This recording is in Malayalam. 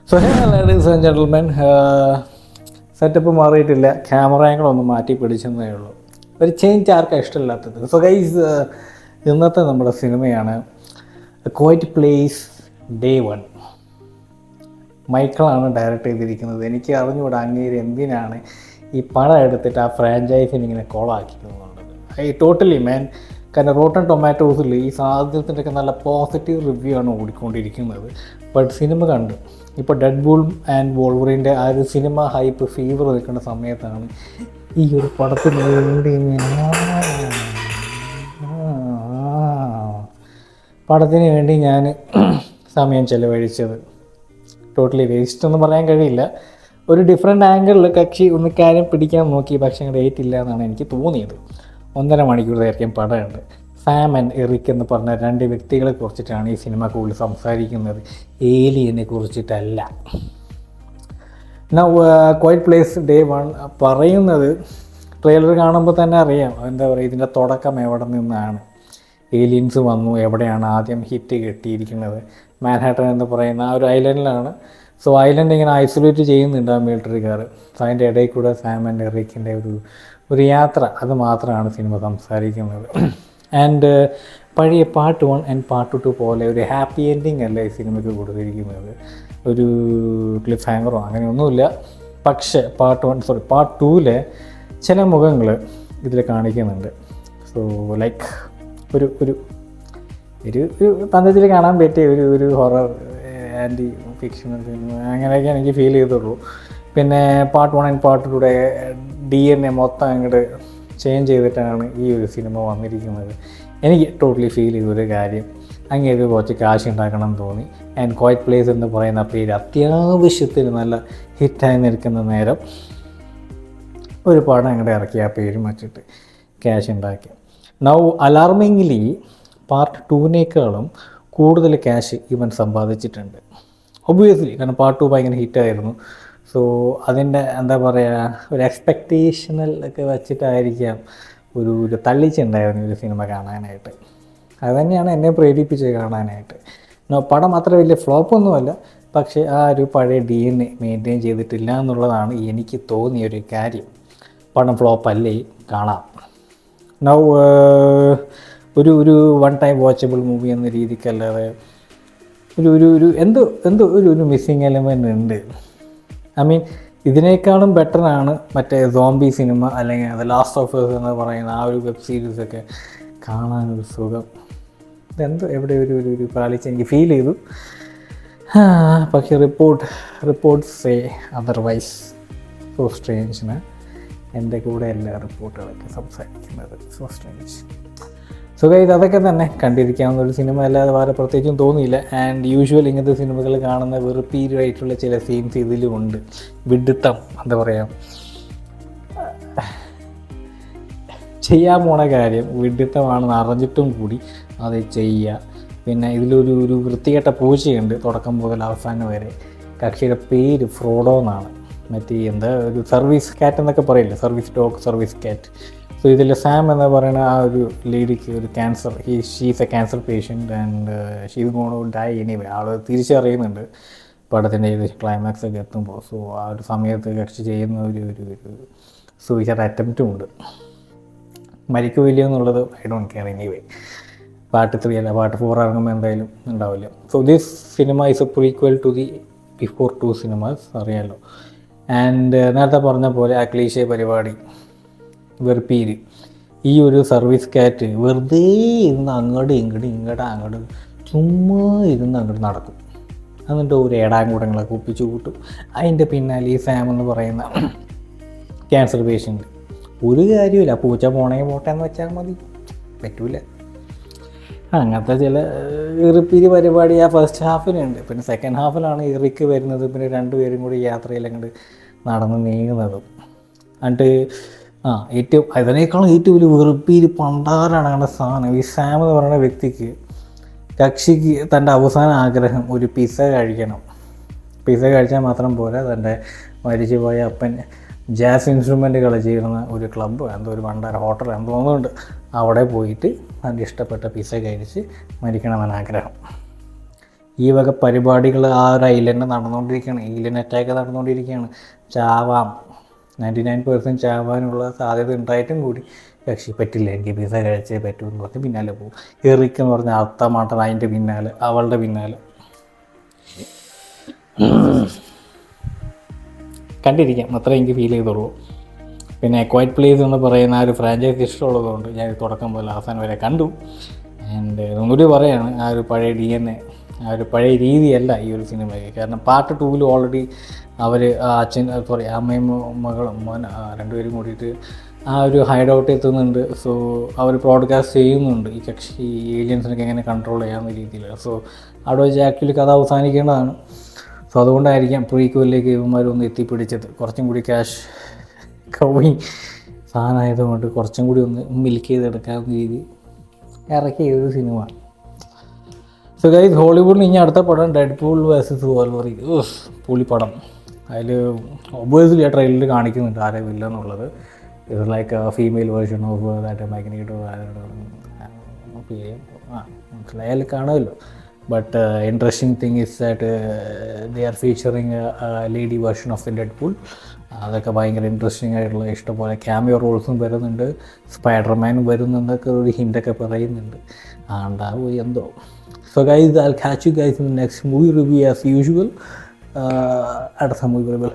So ladies and gentlemen, setup മാറിയിട്ടില്ല, ക്യാമറ ആംഗിളൊന്നും മാറ്റി പിടിച്ചെന്നേ ഉള്ളൂ. ഒരു ചേഞ്ച് ആർക്കാണ് ഇഷ്ടമില്ലാത്തത്. സോ ഗൈസ്, ഇന്നത്തെ നമ്മുടെ സിനിമയാണ് ക്വൈറ്റ് പ്ലേസ് ഡേ 1. മൈക്കിളാണ് ഡയറക്റ്റ് ചെയ്തിരിക്കുന്നത്. എനിക്ക് അറിഞ്ഞുകൂടാ അങ്ങേര് എന്തിനാണ് ഈ പടം എടുത്തിട്ട് ആ ഫ്രാഞ്ചൈസിന് ഇങ്ങനെ കോളാക്കിയിരുന്നുള്ളത്. ടോട്ടലി മാൻ. കാരണം റോട്ടൺ ടൊമാറ്റോസിൽ ഈ സാധനത്തിൻ്റെ ഒക്കെ നല്ല പോസിറ്റീവ് റിവ്യൂ ആണ് ഓടിക്കൊണ്ടിരിക്കുന്നത്. ബട്ട് സിനിമ കണ്ട് ഇപ്പോൾ ഡെഡ് ബൂൾ ആൻഡ് വോൾവറിൻ്റെ ആ ഒരു സിനിമ ഹൈപ്പ് ഫീവർ നിൽക്കുന്ന സമയത്താണ് ഈ ഒരു പടത്തിന് വേണ്ടി ഞാൻ സമയം ചെലവഴിച്ചത്. ടോട്ടലി വേസ്റ്റ് ഒന്നും പറയാൻ കഴിയില്ല. ഒരു ഡിഫറെൻ്റ് ആംഗിളിൽ കക്ഷി ഒന്ന് കാര്യം പിടിക്കാൻ നോക്കി, പക്ഷേ അങ്ങോട്ട് ഏറ്റില്ല എന്നാണ് എനിക്ക് തോന്നിയത്. 1.5 മണിക്കൂർ ദൈർഘ്യം പടമുണ്ട്. സാം ആൻഡ് എറിക് എന്ന് പറഞ്ഞ 2 വ്യക്തികളെ കുറിച്ചിട്ടാണ് ഈ സിനിമ കൂടുതൽ സംസാരിക്കുന്നത്, ഏലിയനെ കുറിച്ചിട്ടല്ല. ക്വൈറ്റ് പ്ലേസ് ഡേ 1 പറയുന്നത് ട്രെയിലർ കാണുമ്പോൾ തന്നെ അറിയാം. എന്താ പറയുക, ഇതിൻ്റെ തുടക്കം എവിടെ നിന്നാണ്, ഏലിയൻസ് വന്നു, എവിടെയാണ് ആദ്യം ഹിറ്റ് കിട്ടിയിരിക്കുന്നത്. മാൻഹാട്ടൻ എന്ന് പറയുന്ന ആ ഒരു ഐലൻഡിലാണ്. സോ ഐലൻഡ് ഇങ്ങനെ ഐസൊലേറ്റ് ചെയ്യുന്നുണ്ട് ആ മിലിറ്ററിക്കാർ. സോ അതിൻ്റെ ഇടയിൽ കൂടെ സാം ആൻഡ് എറിക്കിൻ്റെ ഒരു യാത്ര, അത് മാത്രമാണ് സിനിമ സംസാരിക്കുന്നത്. ആൻഡ് പഴയ പാർട്ട് 1 ആൻഡ് പാർട്ട് 2 പോലെ ഒരു ഹാപ്പി എൻഡിങ് അല്ല ഈ സിനിമയ്ക്ക് കൊടുത്തിരിക്കുന്നത്. ഒരു ക്ലിഫ് ഹാങ്ങറോ അങ്ങനെയൊന്നുമില്ല. പക്ഷേ പാർട്ട് 2-ലെ ചില മുഖങ്ങൾ ഇതിൽ കാണിക്കുന്നുണ്ട്. സോ ലൈക്ക് ഒരു ഒരു ഒരു പന്തത്തിൽ കാണാൻ പറ്റിയ ഒരു ഹൊറർ ആൻറ്റി ഫിക്ഷണൽ സിനിമ അങ്ങനെയൊക്കെ എനിക്ക് ഫീൽ ചെയ്തുള്ളൂ. പിന്നെ പാർട്ട് 1 ആൻഡ് പാർട്ട് 2-യുടെ DNA മൊത്തം അങ്ങോട്ട് ചേഞ്ച് ചെയ്തിട്ടാണ് ഈ ഒരു സിനിമ വന്നിരിക്കുന്നത്. എനിക്ക് ടോട്ടലി ഫീൽ ചെയ്തൊരു കാര്യം, അങ്ങേക്ക് കുറച്ച് കാശ് ഉണ്ടാക്കണം എന്ന് തോന്നി. ആൻഡ് ക്വൈറ്റ് പ്ലേസ് എന്ന് പറയുന്ന പേര് അത്യാവശ്യത്തിന് നല്ല ഹിറ്റായി നിൽക്കുന്ന നേരം ഒരു പടം അങ്ങോട്ട് ഇറക്കി ആ പേരും വച്ചിട്ട് ക്യാഷ് ഉണ്ടാക്കി. നൗ അലാർമിംഗ്ലി പാർട്ട് 2-നേക്കാളും കൂടുതൽ ക്യാഷ് ഇവൻ സമ്പാദിച്ചിട്ടുണ്ട്. ഒബ്വിയസ്ലി, കാരണം പാർട്ട് 2 ഭയങ്കര ഹിറ്റായിരുന്നു. സോ അതിൻ്റെ എന്താ പറയുക, ഒരു എക്സ്പെക്റ്റേഷനൽ ഒക്കെ വെച്ചിട്ടായിരിക്കാം ഒരു തള്ളിച്ചുണ്ടായിരുന്നു ഒരു സിനിമ കാണാനായിട്ട്. അതുതന്നെയാണ് എന്നെ പ്രേരിപ്പിച്ചത് കാണാനായിട്ട്. പടം അത്ര വലിയ ഫ്ലോപ്പൊന്നുമല്ല, പക്ഷേ ആ ഒരു പഴയ DNA മെയിൻറ്റെയിൻ ചെയ്തിട്ടില്ല എന്നുള്ളതാണ് എനിക്ക് തോന്നിയൊരു കാര്യം. പടം ഫ്ലോപ്പല്ലേ, കാണാം. നൗ ഒരു 1 ടൈം വാച്ചബിൾ മൂവി എന്ന രീതിക്കല്ലാതെ ഒരു എന്തോ മിസ്സിങ് എലമെൻ്റ് ഉണ്ട്. ഐ മീൻ, ഇതിനേക്കാളും ബെറ്ററാണ് മറ്റേ സോംബി സിനിമ അല്ലെങ്കിൽ ദ ലാസ്റ്റ് ഓഫ് us എന്ന് പറയുന്ന ആ ഒരു വെബ് സീരീസൊക്കെ കാണാനൊരു സുഖം. ഇതെന്തോ എവിടെ ഒരു പാലിച്ച് എനിക്ക് ഫീൽ ചെയ്തു. പക്ഷേ റിപ്പോർട്ട്സ് സേ അതർവൈസ്. സോ സ്ട്രേഞ്ചിന് എൻ്റെ കൂടെ എല്ലാ റിപ്പോർട്ടുകളൊക്കെ സംസാരിക്കുന്നത്. So strange. സോ ഗൈസ്, അതൊക്കെ തന്നെ കണ്ടിരിക്കാവുന്ന ഒരു സിനിമ അല്ലാതെ വേറെ പ്രത്യേകിച്ചും തോന്നിയില്ല. ആൻഡ് യൂഷ്വൽ ഇങ്ങനത്തെ സിനിമകൾ കാണുന്ന വെറുപ്പീരായിട്ടുള്ള ചില സീൻസ് ഇതിലും ഉണ്ട്. വിഡിത്തം, എന്താ പറയുക, ചെയ്യാൻ പോണ കാര്യം വിഡിത്തമാണെന്ന് അറിഞ്ഞിട്ടും കൂടി അത് ചെയ്യുക. പിന്നെ ഇതിലൊരു വൃത്തികെട്ട പൂച്ചയുണ്ട് തുടക്കം മുതൽ അവസാനം വരെ. കക്ഷിയുടെ പേര് ഫ്രോഡോ എന്നാണ്. മറ്റേ എന്താ ഒരു സർവീസ് കാറ്റ് എന്നൊക്കെ പറയില്ലേ, service dog, service cat. So ഇതിൽ സാം എന്ന് പറയുന്ന ആ ഒരു ലേഡിക്ക് ഒരു cancer, she's a cancer patient and she's gonna die anyway. ആൾ തിരിച്ചറിയുന്നുണ്ട് പടത്തിൻ്റെ ഏകദേശം ക്ലൈമാക്സ് ഒക്കെ എത്തുമ്പോൾ. സോ ആ ഒരു സമയത്ത് കക്ഷി ചെയ്യുന്ന ഒരു സൂയിസൈഡ് അറ്റംപ്റ്റും ഉണ്ട്. മരിക്കുമില്ല എന്നുള്ളത് I don't care anyway. Part 3 അല്ല, പാർട്ട് 4 ഇറങ്ങുമ്പോൾ എന്തായാലും ഉണ്ടാവില്ല. So this cinema is a prequel to the before 2 cinemas, അറിയാമല്ലോ. ആൻഡ് നേരത്തെ പറഞ്ഞ പോലെ ആ ക്ലീശേ പരിപാടി, വെറുപ്പീര്, ഈ ഒരു സർവീസ് കാറ്റ് വെറുതെ ഇരുന്ന് അങ്ങോട്ട് ചുമ്മാ ഇരുന്ന് അങ്ങോട്ട് നടക്കും. എന്നിട്ട് ഒരു ഏടാങ്കൂടങ്ങളൊക്കെ ഒപ്പിച്ച് കൂട്ടും. അതിൻ്റെ പിന്നാലെ ഈ സാം എന്ന് പറയുന്ന ക്യാൻസർ പേഷ്യൻ്റ്. ഒരു കാര്യമില്ല, പൂച്ച പോണെങ്കിൽ പോട്ടെ എന്ന് വെച്ചാൽ മതി, പറ്റൂല. അങ്ങനത്തെ ചില ഇറിപ്പീര് പരിപാടി ആ ഫസ്റ്റ് ഹാഫിലുണ്ട്. പിന്നെ സെക്കൻഡ് ഹാഫിലാണ് ഇറിക്ക് വരുന്നത്. പിന്നെ 2 പേരും കൂടി യാത്രയിൽ അങ്ങോട്ട് നടന്ന് നീങ്ങുന്നതും. എന്നിട്ട് അതിനേക്കാളും ഏറ്റവും വലിയ വെറുപ്പീര് പണ്ടാരാണ് അങ്ങനെ സാധനം. ഈ സാം എന്ന് പറയുന്ന വ്യക്തിക്ക്, കക്ഷിക്ക് തൻ്റെ അവസാന ആഗ്രഹം ഒരു പിസ്സ കഴിക്കണം. പിസ്സ കഴിച്ചാൽ മാത്രം പോരാ, തൻ്റെ മരിച്ചുപോയ അപ്പൻ ജാസ് ഇൻസ്ട്രുമെൻ്റ് കളിച്ചിരുന്ന ഒരു ക്ലബ്ബ്, എന്തോ ഒരു പണ്ടാര ഹോട്ടൽ എന്തോ തോന്നുന്നുണ്ട്, അവിടെ പോയിട്ട് തൻ്റെ ഇഷ്ടപ്പെട്ട പിസ്സ കഴിച്ച് മരിക്കണമെന്ന് ആഗ്രഹം. ഈ വക പരിപാടികൾ ആ ഒരു ഐലൻഡ് നടന്നുകൊണ്ടിരിക്കുകയാണ്, ഏലിയൻ അറ്റാക്ക് നടന്നുകൊണ്ടിരിക്കുകയാണ്. ചാവാം, 99% ചാവാനുള്ള സാധ്യത ഉണ്ടായിട്ടും കൂടി പക്ഷേ പറ്റില്ല, എനിക്ക് പിസ കഴിച്ചേ പറ്റൂ എന്ന് പറഞ്ഞ് പിന്നാലെ പോകും. എറിക്ക് എന്ന് പറഞ്ഞാൽ അർത്ഥമാട്ടം അതിൻ്റെ പിന്നാലെ, അവളുടെ പിന്നാലെ കണ്ടിരിക്കാം. അത്ര എനിക്ക് ഫീൽ ചെയ്തുള്ളൂ. പിന്നെ ക്വൈറ്റ് പ്ലേസ് എന്ന് പറയുന്ന ആ ഒരു ഫ്രാഞ്ചൈസ് ഇഷ്ടമുള്ളതുകൊണ്ട് ഞാൻ തുടക്കം പോലെ അവസാനം വരെ കണ്ടു. ആൻഡ് ഒന്നുകൂടി പറയുകയാണ്, ആ ഒരു പഴയ DNA, ആ ഒരു പഴയ രീതിയല്ല ഈ ഒരു സിനിമയ്ക്ക്. കാരണം പാർട്ട് 2 ഓൾറെഡി അവർ അച്ഛൻ സോറി അമ്മയും മകളും രണ്ടുപേരും കൂടിയിട്ട് ആ ഒരു ഹൈഡ് ഔട്ട് എത്തുന്നുണ്ട്. സോ അവർ ബ്രോഡ്കാസ്റ്റ് ചെയ്യുന്നുണ്ട് ഈ കക്ഷി ഏലിയൻസിനൊക്കെ എങ്ങനെ കൺട്രോൾ ചെയ്യാവുന്ന രീതിയിൽ. സോ അവിടെ വെച്ച് ആക്ച്വലി കഥ അവസാനിക്കേണ്ടതാണ്. സോ അതുകൊണ്ടായിരിക്കാം പ്രീക്വലിലേക്ക് ഇവന്മാരൊന്ന് എത്തിപ്പിടിച്ചത്. കുറച്ചും കൂടി ക്യാഷ് കൗയി സാധനമായതുകൊണ്ട് കുറച്ചും കൂടി ഒന്ന് മിൽക്ക് ചെയ്തെടുക്കാവുന്ന രീതി ഇറക്കിയ ഒരു സിനിമ. സോ ഗൈസ്, ഹോളിവുഡിൽ ഇനി അടുത്ത പടം ഡെഡ്പൂൾ വേഴ്സസ് വോൾവറിൻ. പുളിപ്പടം. അതിൽ ഒബ്വിയസ്ലി ആ ട്രെയിലറിൽ കാണിക്കുന്നുണ്ട് ആരെ വില്ലെന്നുള്ളത്. It's like female version of that Magneto. മനസ്സിലായാൽ കാണുമല്ലോ. But interesting thing is that they are featuring lady version of the Deadpool. അതൊക്കെ ഭയങ്കര ഇൻട്രസ്റ്റിംഗ് ആയിട്ടുള്ള ഇഷ്ടംപോലെ ക്യാമിയോ റോൾസും വരുന്നുണ്ട്. സ്പൈഡർമാൻ വരുന്നെന്നൊക്കെ ഒരു ഹിൻ്റൊക്കെ പറയുന്നുണ്ട്. ഉണ്ടാവും എന്തോ. So guys, I'll catch you guys in the next movie review as usual. At some movie review.